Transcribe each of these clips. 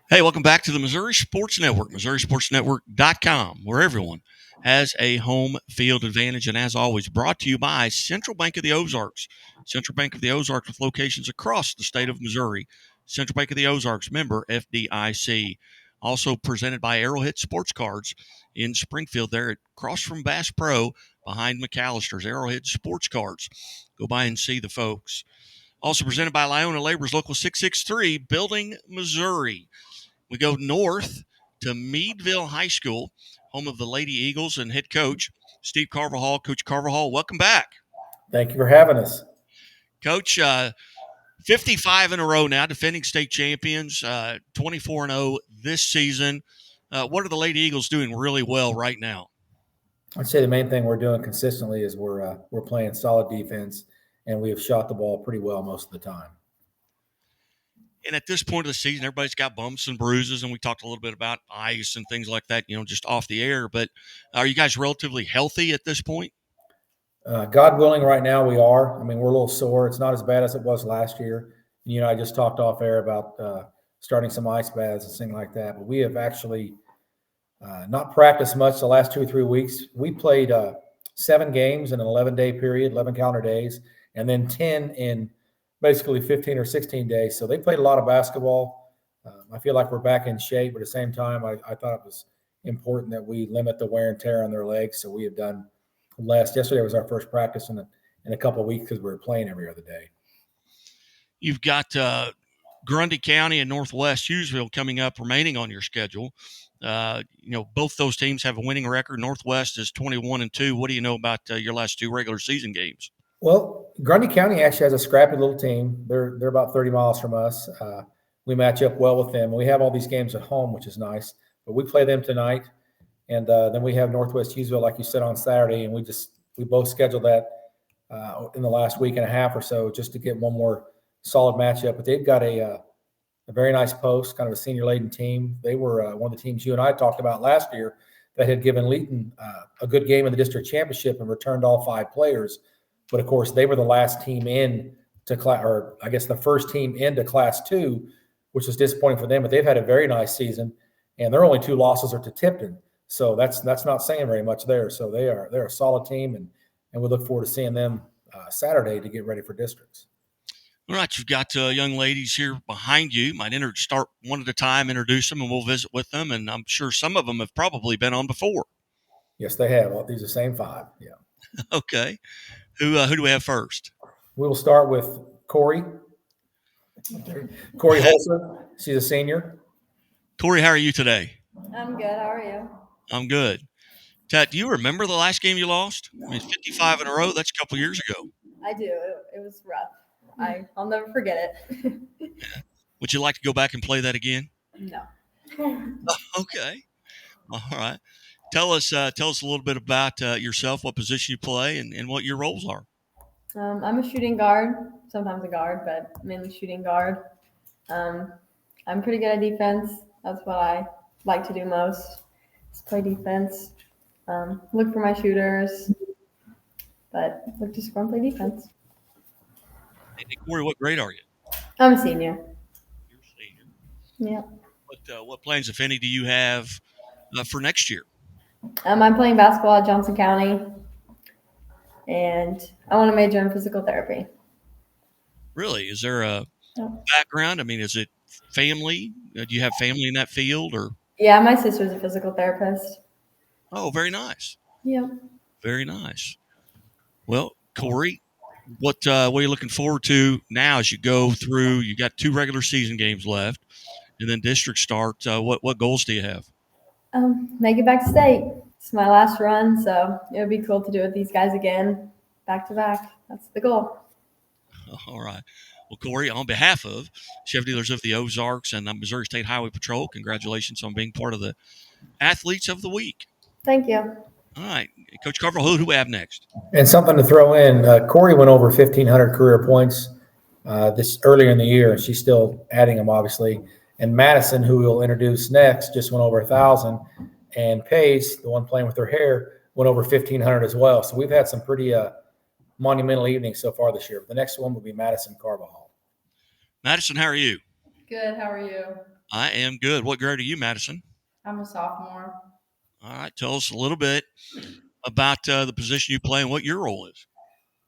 Hey, welcome back to the Missouri Sports Network, MissouriSportsNetwork.com, where everyone has a home field advantage. And as always, brought to you by Central Bank of the Ozarks. Central Bank of the Ozarks with locations across the state of Missouri. Central Bank of the Ozarks, member FDIC. Also presented by Arrowhead Sports Cards in Springfield, there across from Bass Pro behind McAllister's. Arrowhead Sports Cards. Go by and see the folks. Also presented by Lyona Labor's Local 663, Building, Missouri. We go north to Meadville High School, home of the Lady Eagles, and head coach Steve Carvajal. Coach Carvajal, welcome back. Thank you for having us. Coach, 55 in a row now, defending state champions, 24-0 this season. What are the Lady Eagles doing really well right now? I'd say the main thing we're doing consistently is we're playing solid defense, and we have shot the ball pretty well most of the time. And at this point of the season, everybody's got bumps and bruises, and we talked a little bit about ice and things like that, just off the air. But are you guys relatively healthy at this point? God willing, right now we are. I mean, we're a little sore. It's not as bad as it was last year. I just talked off air about starting some ice baths and things like that. But we have actually not practiced much the last 2 or 3 weeks. We played 7 games in an 11-day period, 11 calendar days, and then 10 in basically 15 or 16 days. So they played a lot of basketball. I feel like we're back in shape, but at the same time, I thought it was important that we limit the wear and tear on their legs. So we have done less. Yesterday was our first practice in a couple of weeks because we were playing every other day. You've got Grundy County and Northwest Hughesville coming up remaining on your schedule. Both those teams have a winning record. Northwest is 21-2. What do you know about your last 2 regular season games? Well, Grundy County actually has a scrappy little team. They're about 30 miles from us. We match up well with them. We have all these games at home, which is nice. But we play them tonight, and then we have Northwest Hughesville, like you said, on Saturday. And we both scheduled that in the last week and a half or so just to get one more solid matchup. But they've got a very nice post, kind of a senior-laden team. They were one of the teams you and I talked about last year that had given Leeton a good game in the district championship and returned all 5 players. But, of course, they were the last team in to class, or I guess the first team into Class 2, which was disappointing for them. But they've had a very nice season, and their only 2 losses are to Tipton. So that's not saying very much there. So they're a solid team, and we look forward to seeing them Saturday to get ready for districts. All right, you've got young ladies here behind you. Might start one at a time, introduce them, and we'll visit with them. And I'm sure some of them have probably been on before. Yes, they have. Well, these are the same 5. Yeah. Okay. Who do we have first? We will start with Corey. Corey Holzer. She's a senior. Corey, how are you today? I'm good. How are you? I'm good. Tat, do you remember the last game you lost? I mean, 55 in a row. That's a couple years ago. I do. It was rough. I'll never forget it. Yeah. Would you like to go back and play that again? No. Okay. All right. Tell us a little bit about yourself, what position you play, and what your roles are. I'm a shooting guard, sometimes a guard, but mainly shooting guard. I'm pretty good at defense. That's what I like to do most, is play defense. Look for my shooters, but look to score and play defense. Hey, Corey, what grade are you? I'm a senior. You're a senior. Yeah. What plans, if any, do you have for next year? I'm playing basketball at Johnson County, and I want to major in physical therapy. Really? Is there a background? I mean, is it family? Do you have family in that field, or? Yeah, my sister's a physical therapist. Oh, very nice. Yeah. Very nice. Well, Corey, what are you looking forward to now as you go through? You got 2 regular season games left, and then district start. What goals do you have? Make it back to state. It's my last run, so it would be cool to do it with these guys again, back to back. That's the goal. All right. Well, Corey, on behalf of Chevy Dealers of the Ozarks and the Missouri State Highway Patrol, congratulations on being part of the Athletes of the Week. Thank you. All right. Coach Carvajal, who do we have next? And something to throw in, Corey went over 1,500 career points this earlier in the year, and she's still adding them, obviously. And Madison, who we'll introduce next, just went over 1,000. And Paige, the one playing with her hair, went over 1,500 as well. So we've had some pretty monumental evenings so far this year. But the next one will be Madison Carvajal. Madison, how are you? Good. How are you? I am good. What grade are you, Madison? I'm a sophomore. All right. Tell us a little bit about the position you play and what your role is.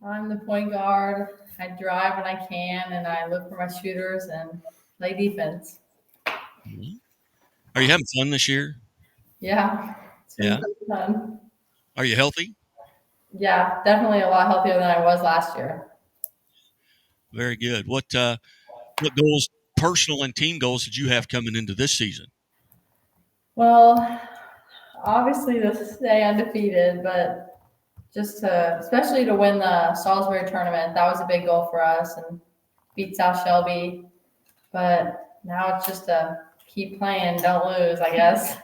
I'm the point guard. I drive when I can, and I look for my shooters and play defense. Mhm. Are you having fun this year? Yeah, it's been Yeah. pretty fun. Are you healthy? Yeah, definitely a lot healthier than I was last year. Very good. What goals, personal and team goals, did you have coming into this season? Well, obviously to stay undefeated, but especially to win the Salisbury tournament, that was a big goal for us and beat South Shelby. But now it's just to keep playing, don't lose, I guess.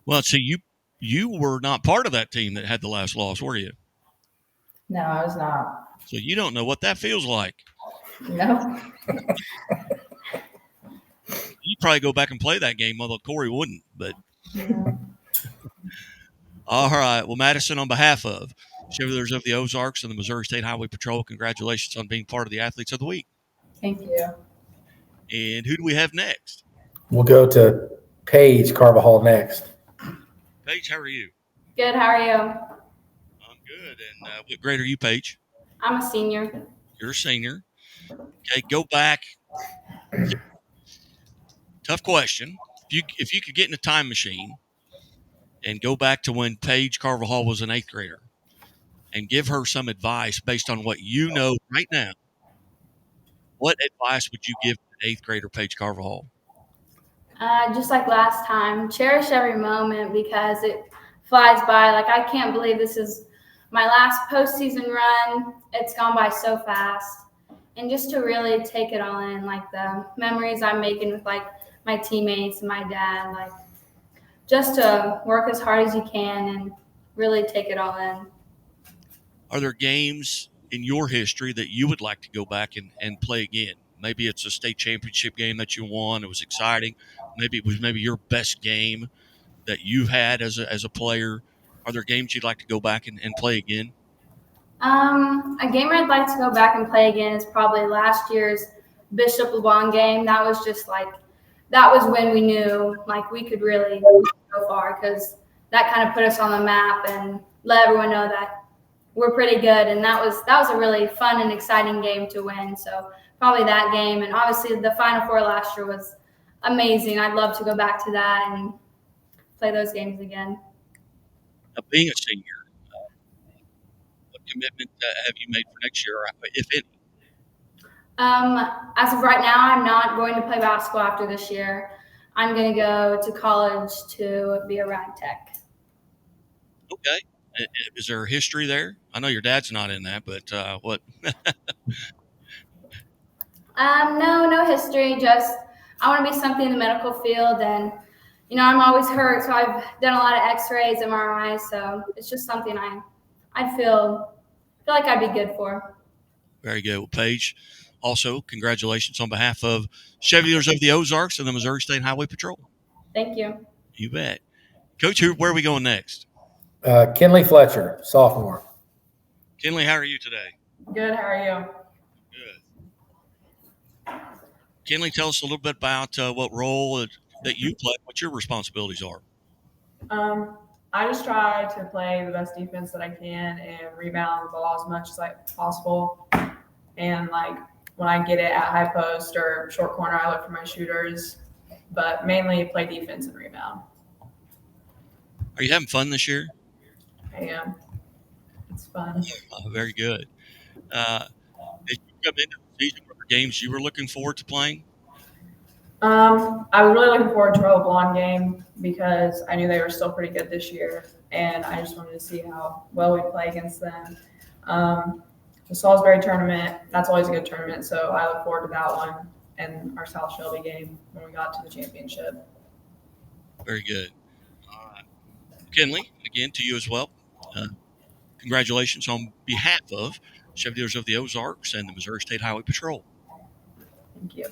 Well, so you were not part of that team that had the last loss, were you? No, I was not. So you don't know what that feels like. No. You'd probably go back and play that game, although Corey wouldn't. But Yeah. all right. Well, Madison, on behalf of Chevy of the Ozarks and the Missouri State Highway Patrol, congratulations on being part of the Athletes of the Week. Thank you. And who do we have next? We'll go to Paige Carvajal next. Paige, how are you? Good. How are you? I'm good. And what grade are you, Paige? I'm a senior. You're a senior. Okay, go back. Tough question. If you could get in a time machine and go back to when Paige Carvajal was an 8th grader and give her some advice based on what you know right now, what advice would you give an 8th grader Paige Carvajal? Just like last time, cherish every moment because it flies by. Like, I can't believe this is my last postseason run. It's gone by so fast. And just to really take it all in, like the memories I'm making with like my teammates and my dad, like just to work as hard as you can and really take it all in. Are there games in your history that you would like to go back and play again? Maybe it's a state championship game that you won. It was exciting. Maybe it was your best game that you've had as a player. Are there games you'd like to go back and play again? A game I'd like to go back and play again is probably last year's Bishop LeBron game. That was just like, that was when we knew like we could really go far because that kind of put us on the map and let everyone know that we're pretty good. And that was a really fun and exciting game to win. So probably that game. And obviously the Final Four last year was amazing. I'd love to go back to that and play those games again. Now, being a senior, what commitment have you made for next year, if any? As of right now, I'm not going to play basketball after this year. I'm going to go to college to be a rag tech. Okay. Is there a history there? I know your dad's not in that, but what? No history. Just I want to be something in the medical field, and I'm always hurt, so I've done a lot of X-rays, MRIs. So it's just something I feel like I'd be good for. Very good. Well, Paige, also congratulations on behalf of Chevy of the Ozarks and the Missouri State Highway Patrol. Thank you. You bet. Coach, where are we going next? Kinley Fletcher, sophomore. Kinley, how are you today? Good. How are you? Good. Kinley, tell us a little bit about what role that you play, what your responsibilities are. I just try to play the best defense that I can and rebound the ball as much as possible. And like when I get it at high post or short corner, I look for my shooters, but mainly play defense and rebound. Are you having fun this year? I am. It's fun. Very good. Did you come into the season with the games you were looking forward to playing? I was really looking forward to our LeBlanc game because I knew they were still pretty good this year, and I just wanted to see how well we play against them. The Salisbury tournament, that's always a good tournament, so I look forward to that one and our South Shelby game when we got to the championship. Very good. Kinley, again, to you as well. Congratulations on behalf of Chevy of the Ozarks and the Missouri State Highway Patrol. Thank you.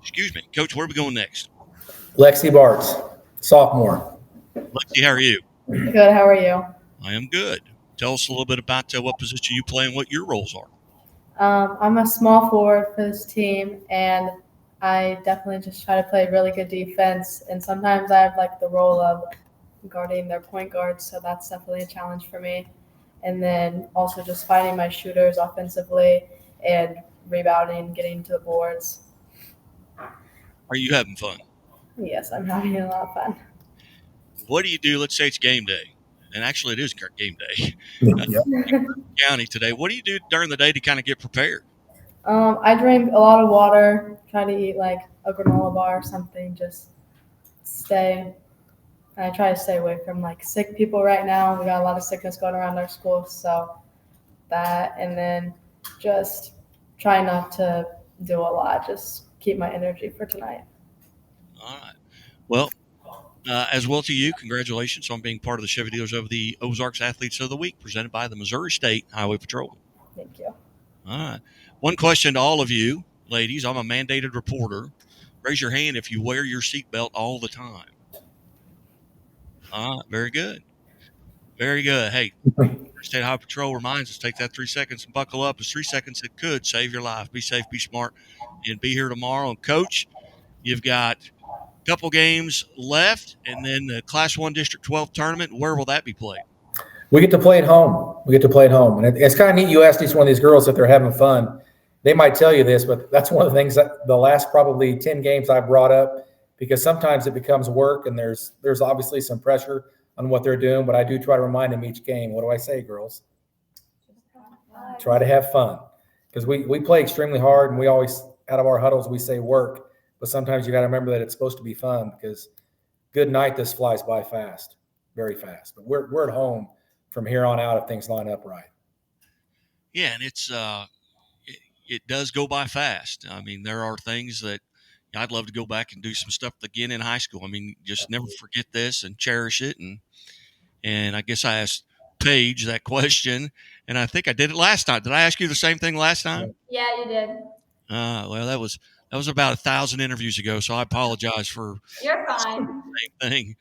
Excuse me. Coach, where are we going next? Lexi Bartz, sophomore. Lexi, how are you? Good. How are you? I am good. Tell us a little bit about what position you play and what your roles are. I'm a small forward for this team, and I definitely just try to play really good defense. And sometimes I have like the role of guarding their point guards, so that's definitely a challenge for me. And then also just finding my shooters offensively and rebounding, getting to the boards. Are you having fun? Yes, I'm having a lot of fun. What do you do? Let's say it's game day, and actually it is game day. Yep. County today. What do you do during the day to kind of get prepared? I drink a lot of water, try to eat like a granola bar or something, just stay. I try to stay away from like sick people right now. We got a lot of sickness going around our school, so that, and then just try not to do a lot, just keep my energy for tonight. All right. Well, as well to you, congratulations on being part of the Chevy dealers of the Ozarks Athletes of the Week, presented by the Missouri State Highway Patrol. Thank you. All right. One question to all of you, ladies. I'm a mandated reporter. Raise your hand if you wear your seatbelt all the time. All right. Very good. Very good. Hey, State Highway Patrol reminds us, take that 3 seconds and buckle up. It's 3 seconds that could save your life. Be safe, be smart, and be here tomorrow. And, Coach, you've got a couple games left, and then the Class 1 District 12 tournament. Where will that be played? We get to play at home. And it's kind of neat. You asked each one of these girls if they're having fun. They might tell you this, but that's one of the things that the last probably 10 games I brought up, because sometimes it becomes work and there's obviously some pressure on what they're doing, but I do try to remind them each game. What do I say, girls? Try to have fun, because we play extremely hard, and we always, out of our huddles, we say work, but sometimes you got to remember that it's supposed to be fun, because good night, this flies by fast, very fast. But we're at home from here on out if things line up right. Yeah, and it does go by fast. I mean, there are things that I'd love to go back and do some stuff again in high school. I mean, just never forget this and cherish it. And I guess I asked Paige that question, and I think I did it last time. Did I ask you the same thing last time? Yeah, you did. Well, that was about 1,000 interviews ago, so I apologize for You're the fine. same thing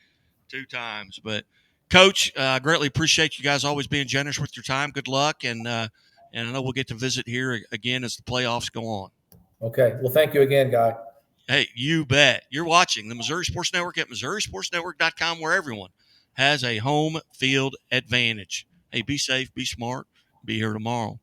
2 times. But, Coach, I greatly appreciate you guys always being generous with your time. Good luck, and I know we'll get to visit here again as the playoffs go on. Okay. Well, thank you again, Guy. Hey, you bet. You're watching the Missouri Sports Network at MissouriSportsNetwork.com, where everyone has a home field advantage. Hey, be safe, be smart, be here tomorrow.